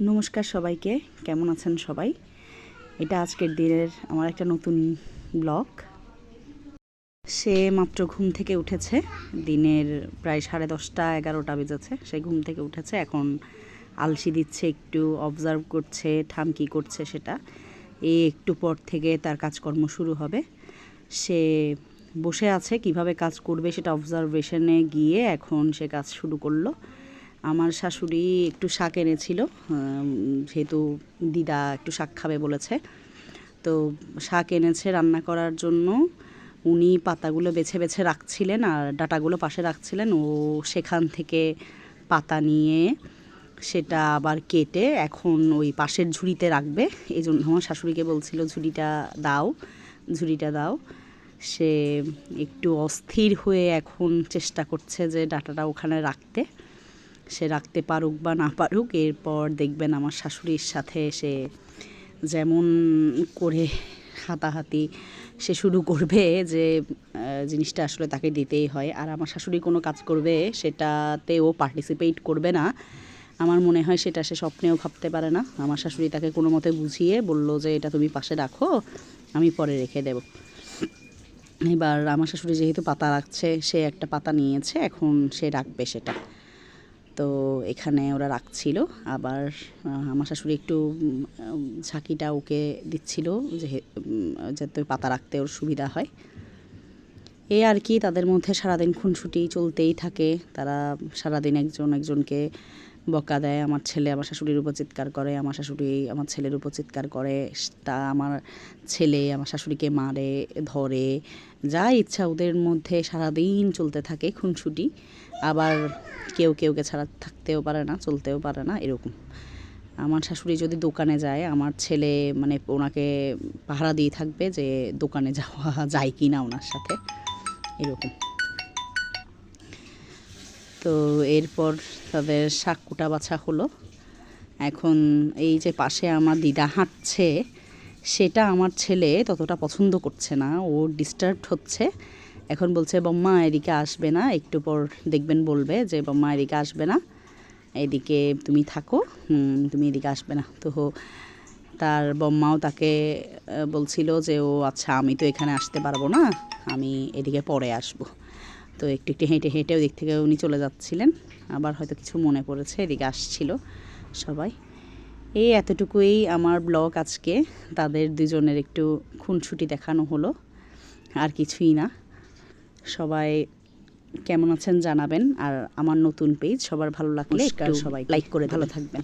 নমস্কার সবাইকে, কেমন আছেন সবাই? এটা আজকের দিনের আমার একটা নতুন ব্লগ। সে মাত্র ঘুম থেকে উঠেছে, দিনের প্রায় 10:30 11টা বেজেছে। সে ঘুম থেকে উঠেছে, এখন আলসি দিচ্ছে, একটু অবজার্ভ করছে ঠাম কী করছে সেটা। একটু পর থেকে তার কাজকর্ম শুরু হবে। সে বসে আছে, কিভাবে কাজ করবে সেটা অবজারভেশনে গিয়ে এখন সে কাজ শুরু করলো। আমার শাশুড়ি একটু শাক এনেছিল, যেহেতু দিদা একটু শাক খাবে বলেছে, তো শাক এনেছে রান্না করার জন্য। উনি পাতাগুলো বেছে বেছে রাখছিলেন আর ডাঁটাগুলো পাশে রাখছিলেন। ও সেখান থেকে পাতা নিয়ে সেটা আবার কেটে এখন ওই পাশের ঝুড়িতে রাখবে। এই জন্য আমার শাশুড়িকে বলছিল ঝুড়িটা দাও। সে একটু অস্থির হয়ে এখন চেষ্টা করছে যে ডাঁটাটা ওখানে রাখতে। সে রাখতে পারুক বা না পারুক, এরপর দেখবেন আমার শাশুড়ির সাথে সে যেমন করে হাতাহাতি সে শুরু করবে, যে জিনিসটা আসলে তাকে দিতেই হয়। আর আমার শাশুড়ি কোনো কাজ করবে সেটাতেও পার্টিসিপেট করবে না, আমার মনে হয় সেটা সে স্বপ্নেও ভাবতে পারে না। আমার শাশুড়ি তাকে কোনো মতে বুঝিয়ে বলল যে এটা তুমি পাশে রাখো, আমি পরে রেখে দেব। এবার আমার শাশুড়ি যেহেতু পাতা রাখছে, সে একটা পাতা নিয়েছে, এখন সে রাখবে সেটা। তো এখানে ওরা রাখছিল। আবার আমার শাশুড়ি একটু ঝাঁকিটা ওকে দিচ্ছিল যাতে পাতা রাখতে ওর সুবিধা হয়। এই আর কি, তাদের মধ্যে সারাদিন খুনসুটি চলতেই থাকে। তারা সারাদিন একজন একজনকে বকা দেয়। আমার ছেলে আমার শাশুড়ির উপর চিৎকার করে, আমার শাশুড়ি আমার ছেলের উপর চিৎকার করে। আমার ছেলে আমার শাশুড়িকে মারে, ধরে, যা ইচ্ছা ওদের মধ্যে সারাদিন চলতে থাকে খুনসুটি। আবার কেউকে ছাড়া থাকতেও পারে না, চলতেও পারে না, এরকম। আমার শাশুড়ি যদি দোকানে যায়, আমার ছেলে মানে ওনাকে পাহারা দিয়ে থাকবে যে দোকানে যাওয়া যায় কি না ওনার সাথে, এরকম। তো এরপর তাদের শাক কুটা বাছা হলো। এখন এই যে পাশে আমার দিদা হাঁটছে, সেটা আমার ছেলে ততটা পছন্দ করছে না, ও ডিস্টার্বড হচ্ছে। এখন বলছে বম্মা এদিকে আসবে না, একটু পর দেখবেন বলবে যে বম্মা এদিকে আসবে না, এদিকে তুমি থাকো, তুমি এদিকে আসবে না। তো তার বম্মাও তাকে বলছিল যে ও আচ্ছা, আমি তো এখানে আসতে পারবো না, আমি এদিকে পরে আসবো। তো একটু একটু হেঁটে হেঁটে ওদিক থেকে উনি চলে যাচ্ছিলেন, আবার হয়তো কিছু মনে পড়েছে, এদিকে আসছিল সবাই। এই এতটুকুই আমার ব্লগ আজকে। তাদের দুজনের একটু খুনসুটি দেখানো হলো, আর কিছুই না। সবাই কেমন আছেন জানাবেন, আর আমার নতুন পেজ সবার ভালো লাগলে একটু সবাই লাইক করে ভালো থাকবেন।